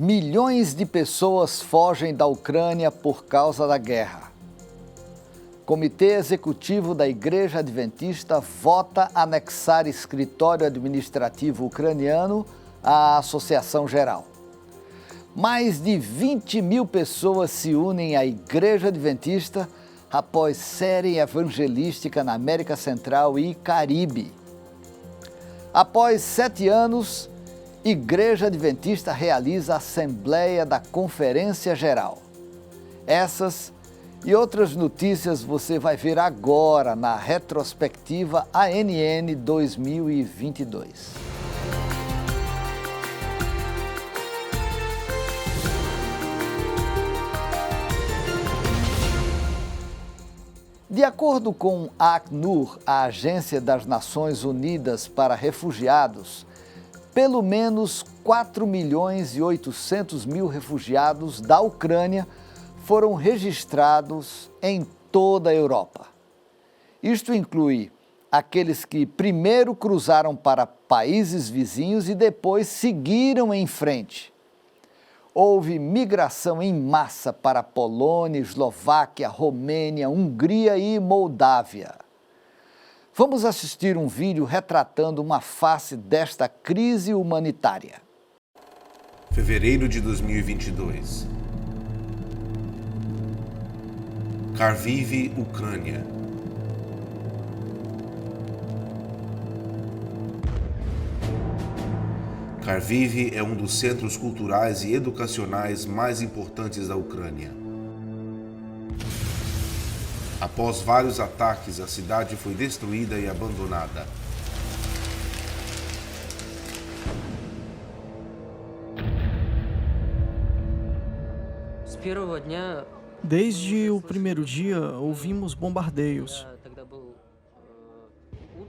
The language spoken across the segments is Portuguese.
Milhões de pessoas fogem da Ucrânia por causa da guerra. Comitê Executivo da Igreja Adventista vota anexar escritório administrativo ucraniano à Associação Geral. Mais de 20 mil pessoas se unem à Igreja Adventista após série evangelística na América Central e Caribe. Após 7 anos, Igreja Adventista realiza a Assembleia da Conferência Geral. Essas e outras notícias você vai ver agora na retrospectiva ANN 2022. De acordo com a Acnur, a Agência das Nações Unidas para Refugiados, pelo menos 4.800.000 refugiados da Ucrânia foram registrados em toda a Europa. Isto inclui aqueles que primeiro cruzaram para países vizinhos e depois seguiram em frente. Houve migração em massa para Polônia, Eslováquia, Romênia, Hungria e Moldávia. Vamos assistir um vídeo retratando uma face desta crise humanitária. Fevereiro de 2022. Kharkiv, Ucrânia. Kharkiv é um dos centros culturais e educacionais mais importantes da Ucrânia. Após vários ataques, a cidade foi destruída e abandonada. Desde o primeiro dia, ouvimos bombardeios.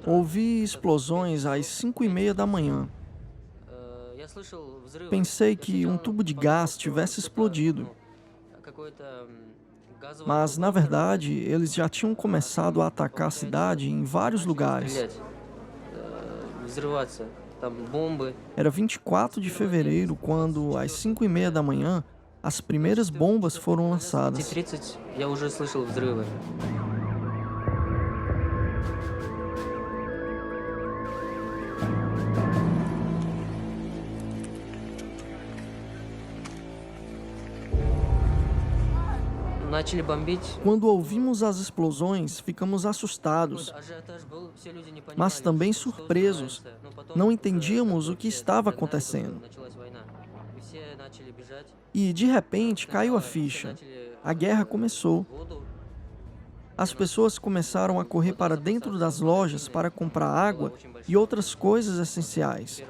Ouvi explosões às 5:30 da manhã. Pensei que um tubo de gás tivesse explodido. Mas, na verdade, eles já tinham começado a atacar a cidade em vários lugares. Era 24 de fevereiro, quando, às 5:30 da manhã, as primeiras bombas foram lançadas. Quando ouvimos as explosões, ficamos assustados, mas também surpresos. Não entendíamos o que estava acontecendo. E, de repente, caiu a ficha. A guerra começou. As pessoas começaram a correr para dentro das lojas para comprar água e outras coisas essenciais.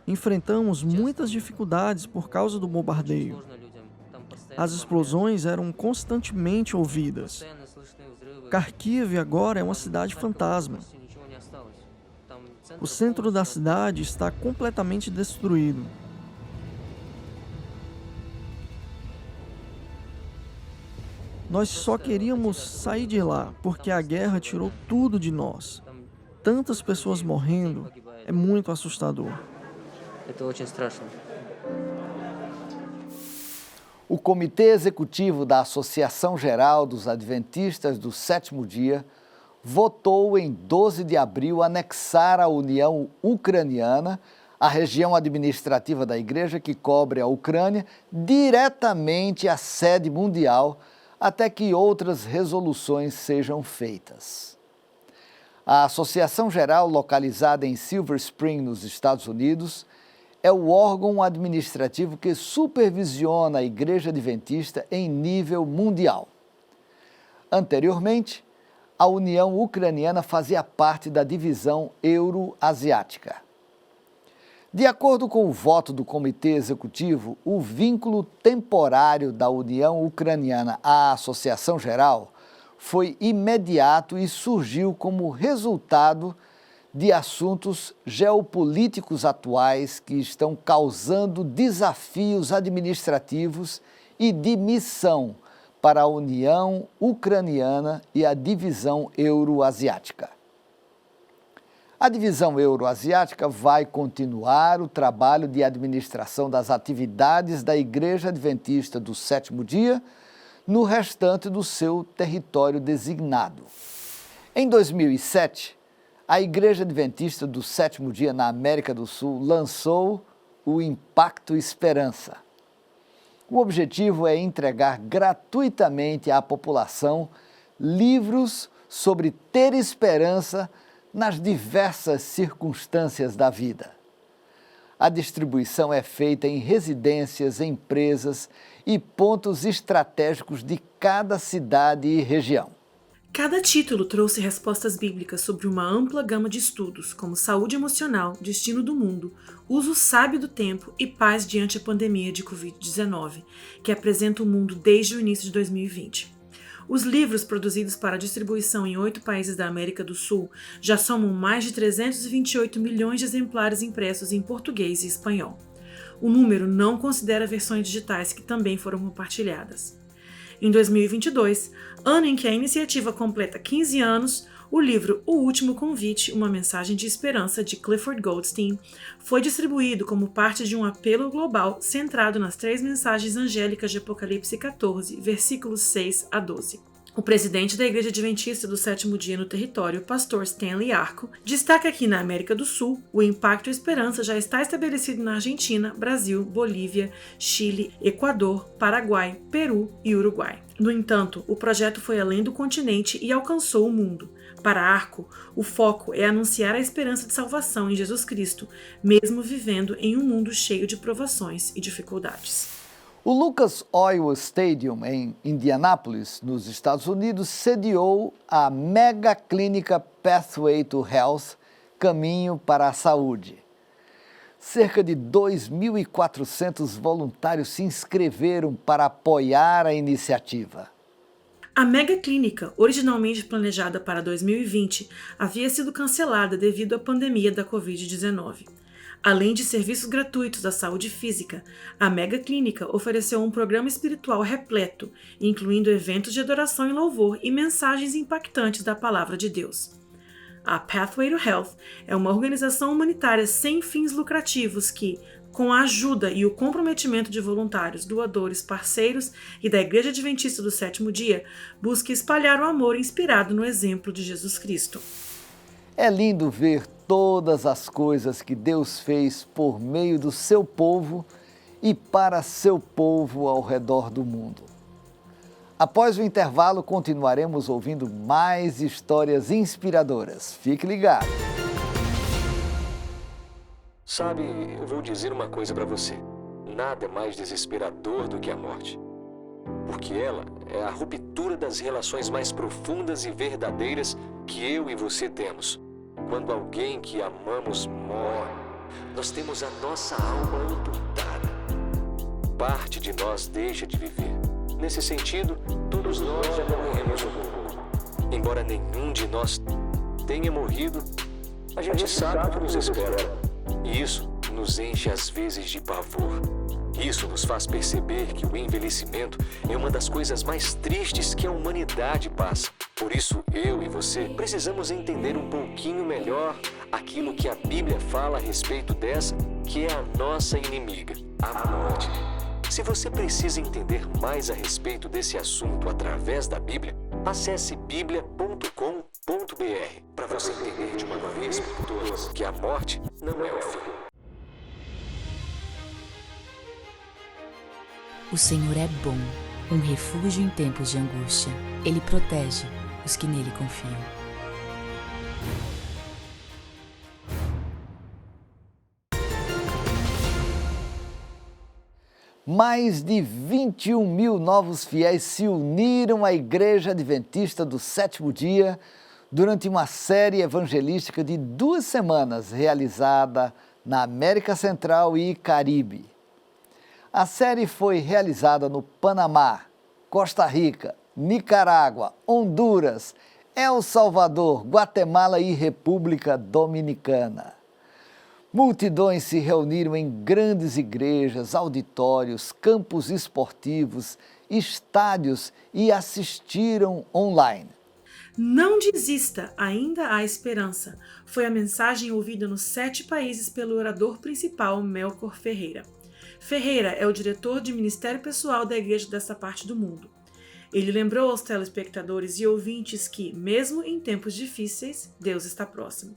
Enfrentamos muitas dificuldades por causa do bombardeio. As explosões eram constantemente ouvidas. Kharkiv agora é uma cidade fantasma. O centro da cidade está completamente destruído. Nós só queríamos sair de lá, porque a guerra tirou tudo de nós. Tantas pessoas morrendo, é muito assustador. O Comitê Executivo da Associação Geral dos Adventistas do Sétimo Dia votou em 12 de abril anexar à União Ucraniana a região administrativa da Igreja que cobre a Ucrânia diretamente à sede mundial até que outras resoluções sejam feitas. A Associação Geral, localizada em Silver Spring, nos Estados Unidos, é o órgão administrativo que supervisiona a Igreja Adventista em nível mundial. Anteriormente, a União Ucraniana fazia parte da divisão Euroasiática. De acordo com o voto do Comitê Executivo, o vínculo temporário da União Ucraniana à Associação Geral foi imediato e surgiu como resultado de assuntos geopolíticos atuais que estão causando desafios administrativos e de missão para a União Ucraniana e a divisão Euroasiática. A divisão euroasiática vai continuar o trabalho de administração das atividades da Igreja Adventista do Sétimo Dia no restante do seu território designado. Em 2007, a Igreja Adventista do Sétimo Dia na América do Sul lançou o Impacto Esperança. O objetivo é entregar gratuitamente à população livros sobre ter esperança nas diversas circunstâncias da vida. A distribuição é feita em residências, empresas e pontos estratégicos de cada cidade e região. Cada título trouxe respostas bíblicas sobre uma ampla gama de estudos, como saúde emocional, destino do mundo, uso sábio do tempo e paz diante a pandemia de Covid-19, que apresenta o mundo desde o início de 2020. Os livros produzidos para distribuição em 8 países da América do Sul já somam mais de 328 milhões de exemplares impressos em português e espanhol. O número não considera versões digitais que também foram compartilhadas. Em 2022, ano em que a iniciativa completa 15 anos, o livro O Último Convite, uma mensagem de esperança de Clifford Goldstein, foi distribuído como parte de um apelo global centrado nas 3 mensagens angélicas de Apocalipse 14, versículos 6 a 12. O presidente da Igreja Adventista do Sétimo Dia no território, pastor Stanley Arco, destaca que na América do Sul, o Impacto Esperança já está estabelecido na Argentina, Brasil, Bolívia, Chile, Equador, Paraguai, Peru e Uruguai. No entanto, o projeto foi além do continente e alcançou o mundo. Para Arco, o foco é anunciar a esperança de salvação em Jesus Cristo, mesmo vivendo em um mundo cheio de provações e dificuldades. O Lucas Oil Stadium, em Indianápolis, nos Estados Unidos, sediou a mega clínica Pathway to Health, Caminho para a Saúde. Cerca de 2.400 voluntários se inscreveram para apoiar a iniciativa. A mega clínica, originalmente planejada para 2020, havia sido cancelada devido à pandemia da Covid-19. Além de serviços gratuitos da saúde física, a Mega Clínica ofereceu um programa espiritual repleto, incluindo eventos de adoração e louvor e mensagens impactantes da Palavra de Deus. A Pathway to Health é uma organização humanitária sem fins lucrativos que, com a ajuda e o comprometimento de voluntários, doadores, parceiros e da Igreja Adventista do Sétimo Dia, busca espalhar o amor inspirado no exemplo de Jesus Cristo. É lindo ver todas as coisas que Deus fez por meio do seu povo e para seu povo ao redor do mundo. Após o intervalo, continuaremos ouvindo mais histórias inspiradoras. Fique ligado. Sabe, eu vou dizer uma coisa para você. Nada é mais desesperador do que a morte. Porque ela é a ruptura das relações mais profundas e verdadeiras que eu e você temos. Quando alguém que amamos morre, nós temos a nossa alma amputada. Parte de nós deixa de viver. Nesse sentido, todos nós já morremos um pouco. Embora nenhum de nós tenha morrido, a gente sabe o que nos espera. E isso nos enche às vezes de pavor. Isso nos faz perceber que o envelhecimento é uma das coisas mais tristes que a humanidade passa. Por isso, eu e você precisamos entender um pouquinho melhor aquilo que a Bíblia fala a respeito dessa, que é a nossa inimiga, a morte. Se você precisa entender mais a respeito desse assunto através da Bíblia, acesse biblia.com.br para você entender de uma vez por todas que a morte não é o fim. O Senhor é bom, um refúgio em tempos de angústia. Ele protege os que nele confiam. Mais de 21 mil novos fiéis se uniram à Igreja Adventista do Sétimo Dia durante uma série evangelística de 2 semanas realizada na América Central e Caribe. A série foi realizada no Panamá, Costa Rica, Nicarágua, Honduras, El Salvador, Guatemala e República Dominicana. Multidões se reuniram em grandes igrejas, auditórios, campos esportivos, estádios e assistiram online. Não desista, ainda há esperança. Foi a mensagem ouvida nos 7 países pelo orador principal, Melcor Ferreira. Ferreira é o diretor de ministério pessoal da igreja dessa parte do mundo. Ele lembrou aos telespectadores e ouvintes que, mesmo em tempos difíceis, Deus está próximo.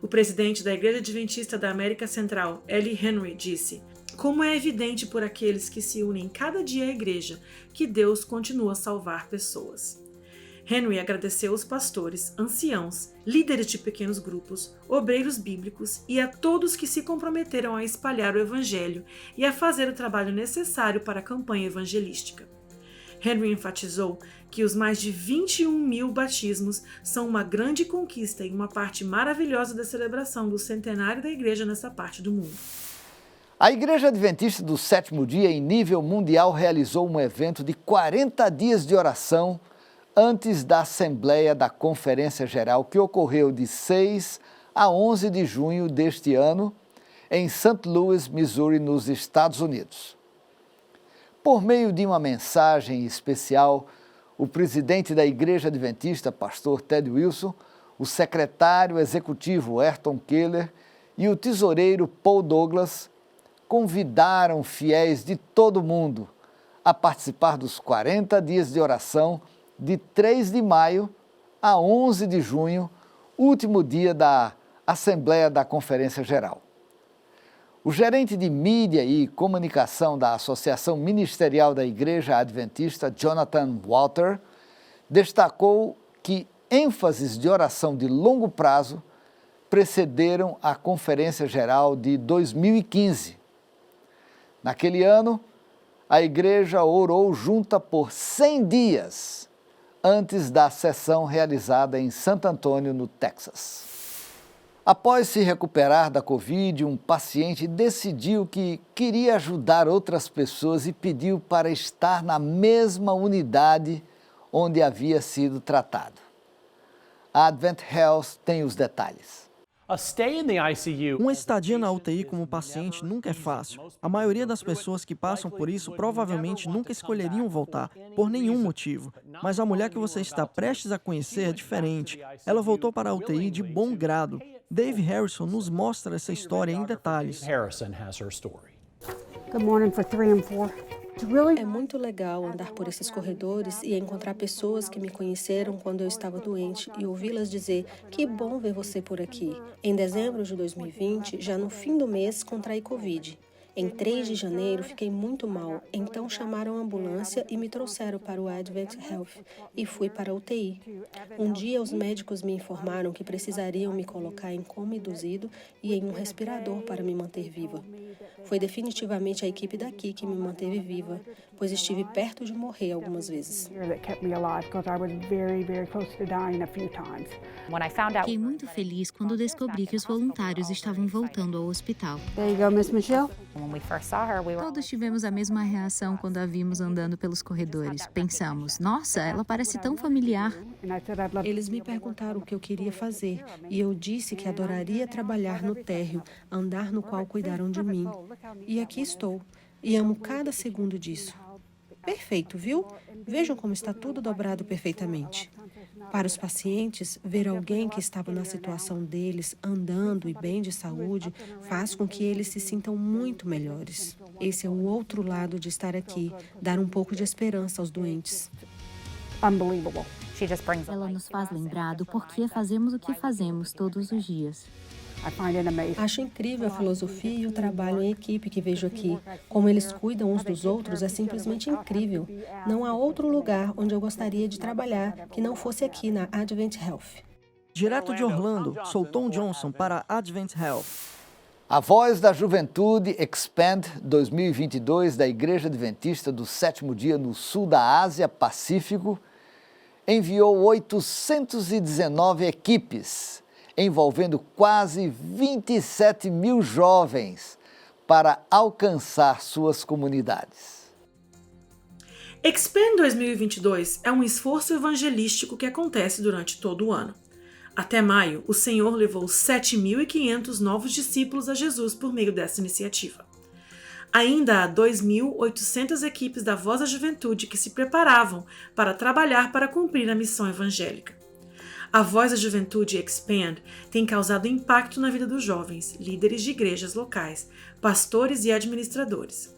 O presidente da Igreja Adventista da América Central, L. Henry, disse: "Como é evidente por aqueles que se unem cada dia à igreja, que Deus continua a salvar pessoas." Henry agradeceu os pastores, anciãos, líderes de pequenos grupos, obreiros bíblicos e a todos que se comprometeram a espalhar o evangelho e a fazer o trabalho necessário para a campanha evangelística. Henry enfatizou que os mais de 21.000 batismos são uma grande conquista e uma parte maravilhosa da celebração do centenário da igreja nessa parte do mundo. A Igreja Adventista do Sétimo Dia, em nível mundial, realizou um evento de 40 dias de oração antes da Assembleia da Conferência Geral, que ocorreu de 6 a 11 de junho deste ano, em St. Louis, Missouri, nos Estados Unidos. Por meio de uma mensagem especial, o presidente da Igreja Adventista, pastor Ted Wilson, o secretário executivo Ayrton Keller e o tesoureiro Paul Douglas convidaram fiéis de todo o mundo a participar dos 40 dias de oração de 3 de maio a 11 de junho, último dia da Assembleia da Conferência Geral. O gerente de mídia e comunicação da Associação Ministerial da Igreja Adventista, Jonathan Walter, destacou que ênfases de oração de longo prazo precederam a Conferência Geral de 2015. Naquele ano, a igreja orou junta por 100 dias antes da sessão realizada em San Antônio, no Texas. Após se recuperar da Covid, um paciente decidiu que queria ajudar outras pessoas e pediu para estar na mesma unidade onde havia sido tratado. A Advent Health tem os detalhes. Uma estadia na UTI como paciente nunca é fácil. A maioria das pessoas que passam por isso provavelmente nunca escolheriam voltar, por nenhum motivo. Mas a mulher que você está prestes a conhecer é diferente. Ela voltou para a UTI de bom grado. Dave Harrison nos mostra essa história em detalhes. Good morning for 3 and 4. É muito legal andar por esses corredores e encontrar pessoas que me conheceram quando eu estava doente e ouvi-las dizer: "Que bom ver você por aqui." Em dezembro de 2020, já no fim do mês, contraí Covid. Em 3 de janeiro, fiquei muito mal, então chamaram a ambulância e me trouxeram para o Advent Health e fui para a UTI. Um dia, os médicos me informaram que precisariam me colocar em coma induzido e em um respirador para me manter viva. Foi definitivamente a equipe daqui que me manteve viva, pois estive perto de morrer algumas vezes. Fiquei muito feliz quando descobri que os voluntários estavam voltando ao hospital. There you go, Miss Michelle. Todos tivemos a mesma reação quando a vimos andando pelos corredores. Pensamos: nossa, ela parece tão familiar. Eles me perguntaram o que eu queria fazer e eu disse que adoraria trabalhar no térreo, andar no qual cuidaram de mim. E aqui estou, e amo cada segundo disso. Perfeito, viu? Vejam como está tudo dobrado perfeitamente. Para os pacientes, ver alguém que estava na situação deles, andando e bem de saúde, faz com que eles se sintam muito melhores. Esse é o outro lado de estar aqui, dar um pouco de esperança aos doentes. Unbelievable. Ela nos faz lembrar do porquê fazemos o que fazemos todos os dias. Acho incrível a filosofia e o trabalho em equipe que vejo aqui. Como eles cuidam uns dos outros é simplesmente incrível. Não há outro lugar onde eu gostaria de trabalhar que não fosse aqui na Advent Health. Direto de Orlando, sou Tom Johnson para a Advent Health. A Voz da Juventude Expand 2022 da Igreja Adventista do Sétimo Dia no sul da Ásia Pacífico enviou 819 equipes, envolvendo quase 27 mil jovens para alcançar suas comunidades. Expand 2022 é um esforço evangelístico que acontece durante todo o ano. Até maio, o Senhor levou 7.500 novos discípulos a Jesus por meio dessa iniciativa. Ainda há 2.800 equipes da Voz da Juventude que se preparavam para trabalhar para cumprir a missão evangélica. A Voz da Juventude Expand tem causado impacto na vida dos jovens, líderes de igrejas locais, pastores e administradores.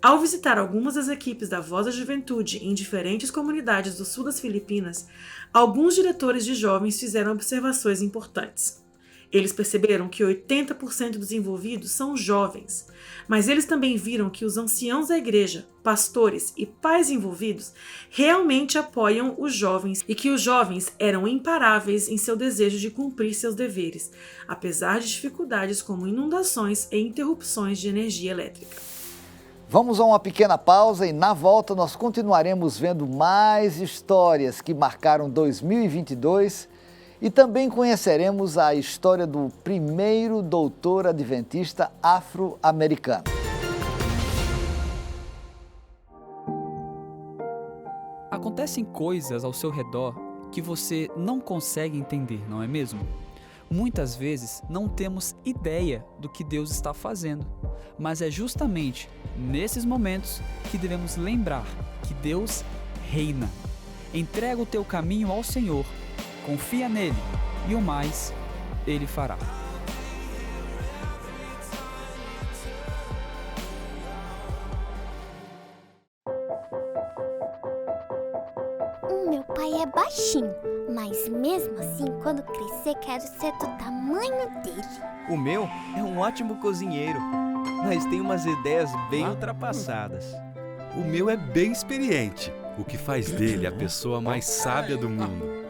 Ao visitar algumas das equipes da Voz da Juventude em diferentes comunidades do sul das Filipinas, alguns diretores de jovens fizeram observações importantes. Eles perceberam que 80% dos envolvidos são jovens, mas eles também viram que os anciãos da igreja, pastores e pais envolvidos realmente apoiam os jovens e que os jovens eram imparáveis em seu desejo de cumprir seus deveres, apesar de dificuldades como inundações e interrupções de energia elétrica. Vamos a uma pequena pausa e na volta nós continuaremos vendo mais histórias que marcaram 2022 e também conheceremos a história do primeiro doutor adventista afro-americano. Acontecem coisas ao seu redor que você não consegue entender, não é mesmo? Muitas vezes não temos ideia do que Deus está fazendo, mas é justamente nesses momentos que devemos lembrar que Deus reina. Entrega o teu caminho ao Senhor, confia nele e o mais Ele fará. Meu pai é baixinho, mas mesmo assim, quando crescer, quero ser do tamanho dele. O meu é um ótimo cozinheiro, mas tem umas ideias bem ultrapassadas. O meu é bem experiente, o que faz dele a pessoa mais sábia do mundo.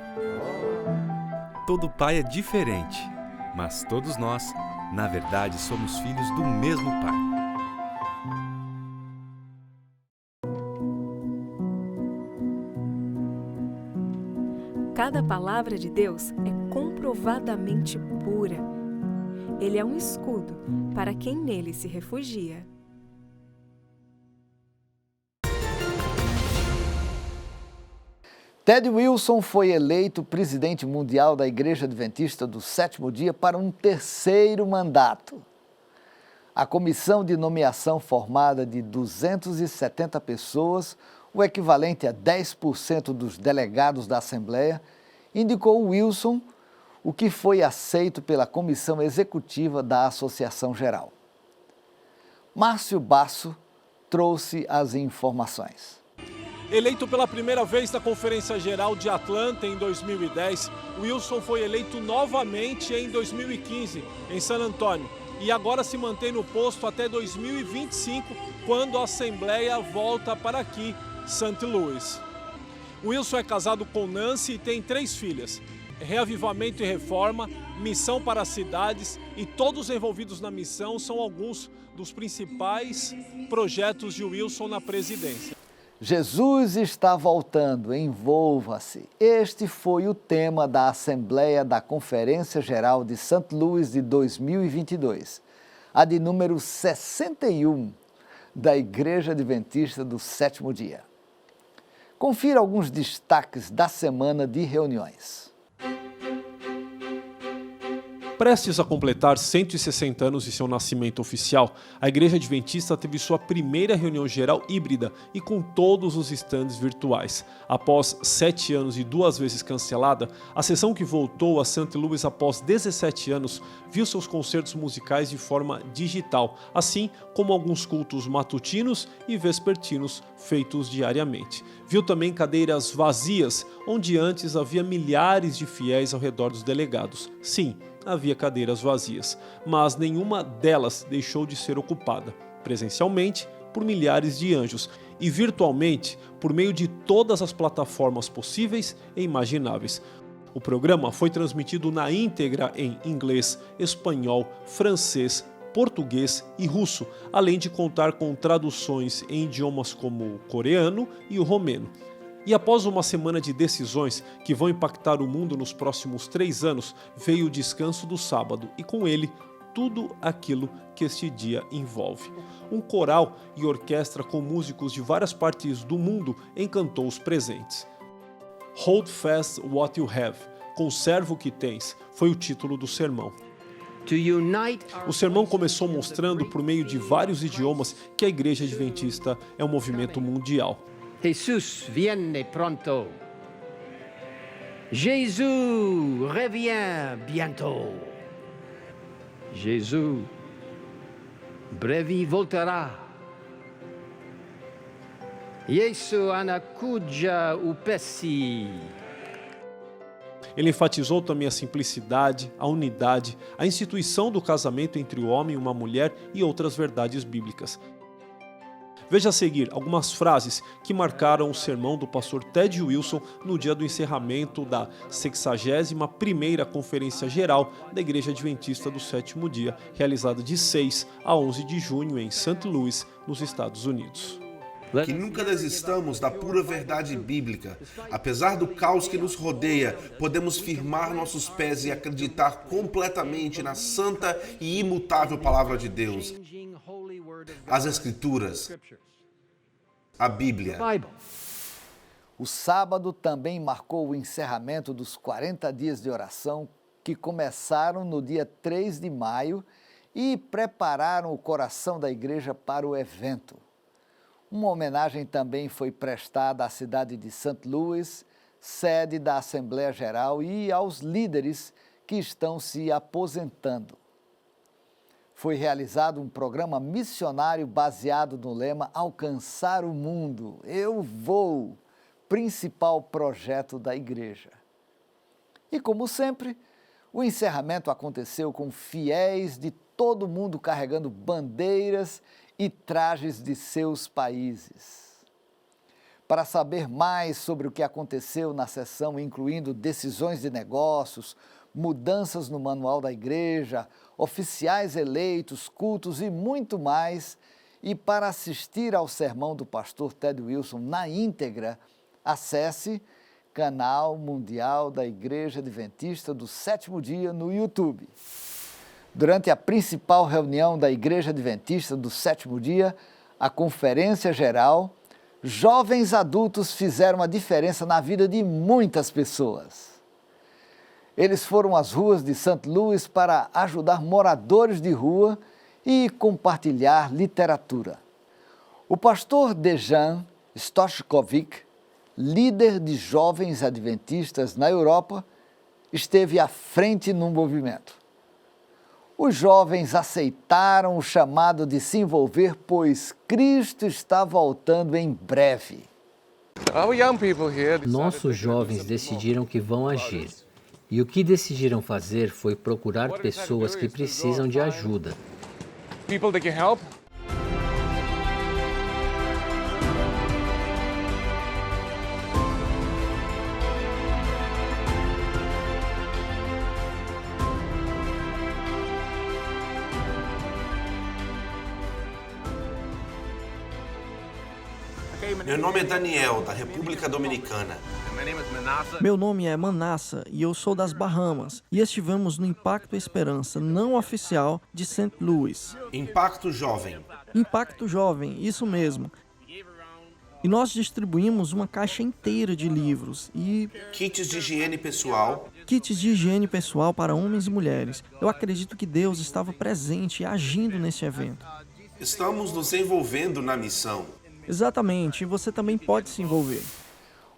Todo pai é diferente, mas todos nós, na verdade, somos filhos do mesmo pai. Cada palavra de Deus é comprovadamente pura. Ele é um escudo para quem nele se refugia. Ted Wilson foi eleito presidente mundial da Igreja Adventista do Sétimo Dia para um terceiro mandato. A comissão de nomeação formada de 270 pessoas, o equivalente a 10% dos delegados da Assembleia, indicou Wilson, o que foi aceito pela comissão executiva da Associação Geral. Márcio Basso trouxe as informações. Eleito pela primeira vez na Conferência Geral de Atlanta em 2010, Wilson foi eleito novamente em 2015 em San Antônio e agora se mantém no posto até 2025, quando a Assembleia volta para aqui, St. Louis. Wilson é casado com Nancy e tem 3 filhas. Reavivamento e Reforma, Missão para as Cidades e todos envolvidos na missão são alguns dos principais projetos de Wilson na presidência. Jesus está voltando, envolva-se. Este foi o tema da Assembleia da Conferência Geral de St. Louis de 2022, a de número 61 da Igreja Adventista do Sétimo Dia. Confira alguns destaques da semana de reuniões. Prestes a completar 160 anos de seu nascimento oficial, a Igreja Adventista teve sua primeira reunião geral híbrida e com todos os estandes virtuais. Após 7 anos e 2 vezes cancelada, a sessão que voltou a St. Louis após 17 anos viu seus concertos musicais de forma digital, assim como alguns cultos matutinos e vespertinos feitos diariamente. Viu também cadeiras vazias, onde antes havia milhares de fiéis ao redor dos delegados. Sim, havia cadeiras vazias, mas nenhuma delas deixou de ser ocupada, presencialmente por milhares de anjos e virtualmente por meio de todas as plataformas possíveis e imagináveis. O programa foi transmitido na íntegra em inglês, espanhol, francês, português e russo, além de contar com traduções em idiomas como o coreano e o romeno. E após uma semana de decisões que vão impactar o mundo nos próximos 3 anos, veio o descanso do sábado e com ele tudo aquilo que este dia envolve. Um coral e orquestra com músicos de várias partes do mundo encantou os presentes. Hold Fast What You Have, Conserva o que Tens, foi o título do sermão. O sermão começou mostrando por meio de vários idiomas que a Igreja Adventista é um movimento mundial. Jesús viene pronto. Jésus revient bientôt. Jésus brevi voltará. Yesu anakuja upesi. Ele enfatizou também a simplicidade, a unidade, a instituição do casamento entre o homem e uma mulher e outras verdades bíblicas. Veja a seguir algumas frases que marcaram o sermão do pastor Ted Wilson no dia do encerramento da 61ª Conferência Geral da Igreja Adventista do Sétimo Dia, realizada de 6 a 11 de junho em St. Louis, nos Estados Unidos. Que nunca desistamos da pura verdade bíblica. Apesar do caos que nos rodeia, podemos firmar nossos pés e acreditar completamente na santa e imutável palavra de Deus. As Escrituras, a Bíblia. O sábado também marcou o encerramento dos 40 dias de oração que começaram no dia 3 de maio e prepararam o coração da igreja para o evento. Uma homenagem também foi prestada à cidade de St. Louis, sede da Assembleia Geral, e aos líderes que estão se aposentando. Foi realizado um programa missionário baseado no lema Alcançar o Mundo, Eu Vou, principal projeto da igreja. E como sempre, o encerramento aconteceu com fiéis de todo mundo carregando bandeiras e trajes de seus países. Para saber mais sobre o que aconteceu na sessão, incluindo decisões de negócios, mudanças no manual da igreja, oficiais eleitos, cultos e muito mais, e para assistir ao sermão do pastor Ted Wilson na íntegra, acesse Canal Mundial da Igreja Adventista do Sétimo Dia no YouTube. Durante a principal reunião da Igreja Adventista do Sétimo Dia, a Conferência Geral, jovens adultos fizeram a diferença na vida de muitas pessoas. Eles foram às ruas de St. Louis para ajudar moradores de rua e compartilhar literatura. O pastor Dejan Stoshkovic, líder de jovens adventistas na Europa, esteve à frente no movimento. Os jovens aceitaram o chamado de se envolver, pois Cristo está voltando em breve. Nossos jovens decidiram que vão agir. E o que decidiram fazer foi procurar pessoas que precisam de ajuda. Meu nome é Daniel, da República Dominicana. Meu nome é Manassa e eu sou das Bahamas. E estivemos no Impacto Esperança não oficial de St. Louis. Impacto Jovem. Impacto Jovem, isso mesmo. E nós distribuímos uma caixa inteira de livros e... Kits de higiene pessoal. Kits de higiene pessoal para homens e mulheres. Eu acredito que Deus estava presente e agindo nesse evento. Estamos nos envolvendo na missão. Exatamente, e você também pode se envolver.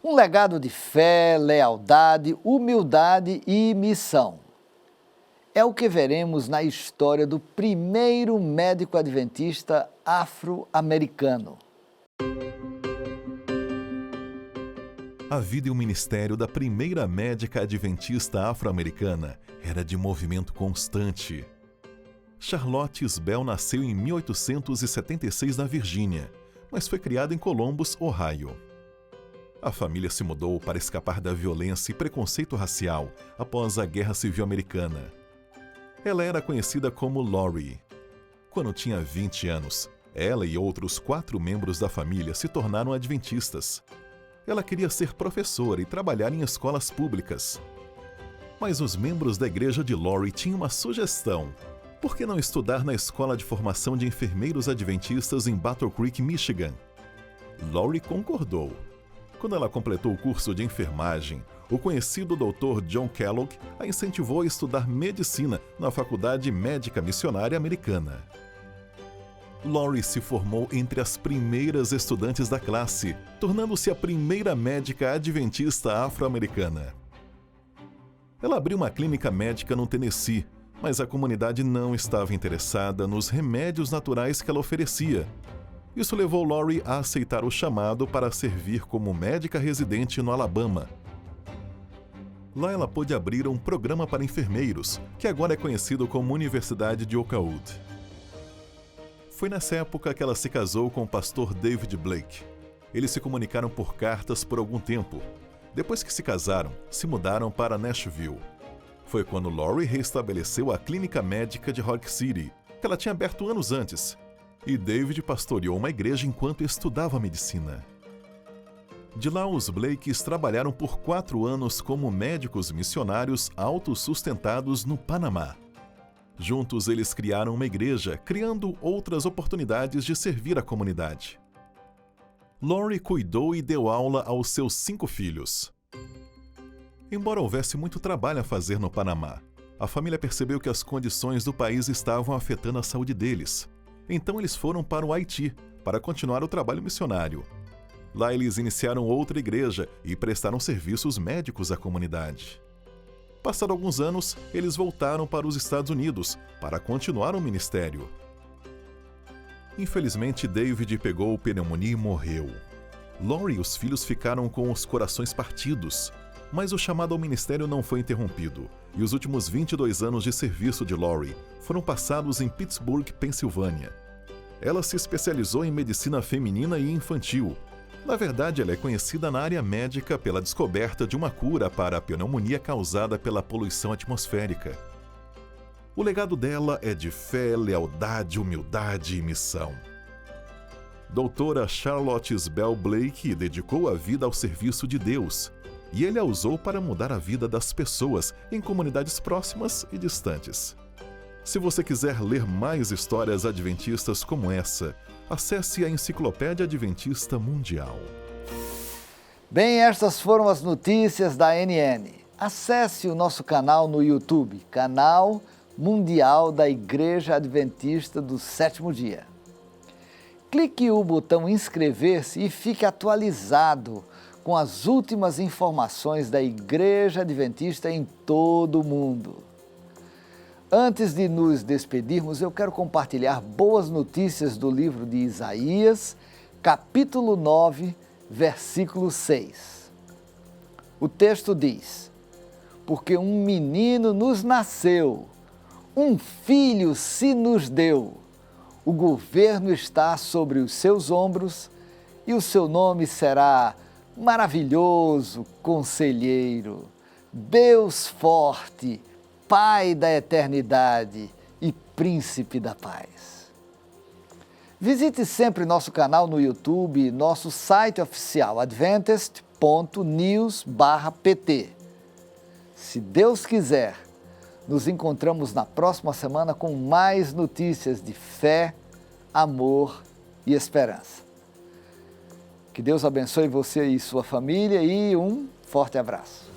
Um legado de fé, lealdade, humildade e missão. É o que veremos na história do primeiro médico adventista afro-americano. A vida e o ministério da primeira médica adventista afro-americana era de movimento constante. Charlotte Isbell nasceu em 1876 na Virgínia, mas foi criada em Columbus, Ohio. A família se mudou para escapar da violência e preconceito racial após a Guerra Civil Americana. Ela era conhecida como Lori. Quando tinha 20 anos, ela e outros 4 membros da família se tornaram adventistas. Ela queria ser professora e trabalhar em escolas públicas. Mas os membros da igreja de Lori tinham uma sugestão. Por que não estudar na Escola de Formação de Enfermeiros Adventistas em Battle Creek, Michigan? Lori concordou. Quando ela completou o curso de enfermagem, o conhecido Dr. John Kellogg a incentivou a estudar medicina na Faculdade Médica Missionária Americana. Lori se formou entre as primeiras estudantes da classe, tornando-se a primeira médica adventista afro-americana. Ela abriu uma clínica médica no Tennessee, mas a comunidade não estava interessada nos remédios naturais que ela oferecia. Isso levou Lori a aceitar o chamado para servir como médica residente no Alabama. Lá ela pôde abrir um programa para enfermeiros, que agora é conhecido como Universidade de Oakwood. Foi nessa época que ela se casou com o pastor David Blake. Eles se comunicaram por cartas por algum tempo. Depois que se casaram, se mudaram para Nashville. Foi quando Lori reestabeleceu a clínica médica de Rock City, que ela tinha aberto anos antes, e David pastoreou uma igreja enquanto estudava medicina. De lá, os Blakes trabalharam por 4 anos como médicos missionários autossustentados no Panamá. Juntos, eles criaram uma igreja, criando outras oportunidades de servir a comunidade. Lori cuidou e deu aula aos seus 5 filhos. Embora houvesse muito trabalho a fazer no Panamá, a família percebeu que as condições do país estavam afetando a saúde deles. Então eles foram para o Haiti para continuar o trabalho missionário. Lá eles iniciaram outra igreja e prestaram serviços médicos à comunidade. Passado alguns anos, eles voltaram para os Estados Unidos para continuar o ministério. Infelizmente, David pegou pneumonia e morreu. Lori e os filhos ficaram com os corações partidos, mas o chamado ao ministério não foi interrompido, e os últimos 22 anos de serviço de Lori foram passados em Pittsburgh, Pensilvânia. Ela se especializou em medicina feminina e infantil. Na verdade, ela é conhecida na área médica pela descoberta de uma cura para a pneumonia causada pela poluição atmosférica. O legado dela é de fé, lealdade, humildade e missão. Doutora Charlotte Isbell Blake dedicou a vida ao serviço de Deus, e ele a usou para mudar a vida das pessoas em comunidades próximas e distantes. Se você quiser ler mais histórias adventistas como essa, acesse a Enciclopédia Adventista Mundial. Bem, estas foram as notícias da NN. Acesse o nosso canal no YouTube, Canal Mundial da Igreja Adventista do Sétimo Dia. Clique o botão inscrever-se e fique atualizado com as últimas informações da Igreja Adventista em todo o mundo. Antes de nos despedirmos, eu quero compartilhar boas notícias do livro de Isaías, capítulo 9, versículo 6. O texto diz: porque um menino nos nasceu, um filho se nos deu, o governo está sobre os seus ombros e o seu nome será Maravilhoso Conselheiro, Deus Forte, Pai da Eternidade e Príncipe da Paz. Visite sempre nosso canal no YouTube e nosso site oficial adventist.news/pt. Se Deus quiser, nos encontramos na próxima semana com mais notícias de fé, amor e esperança. Que Deus abençoe você e sua família e um forte abraço.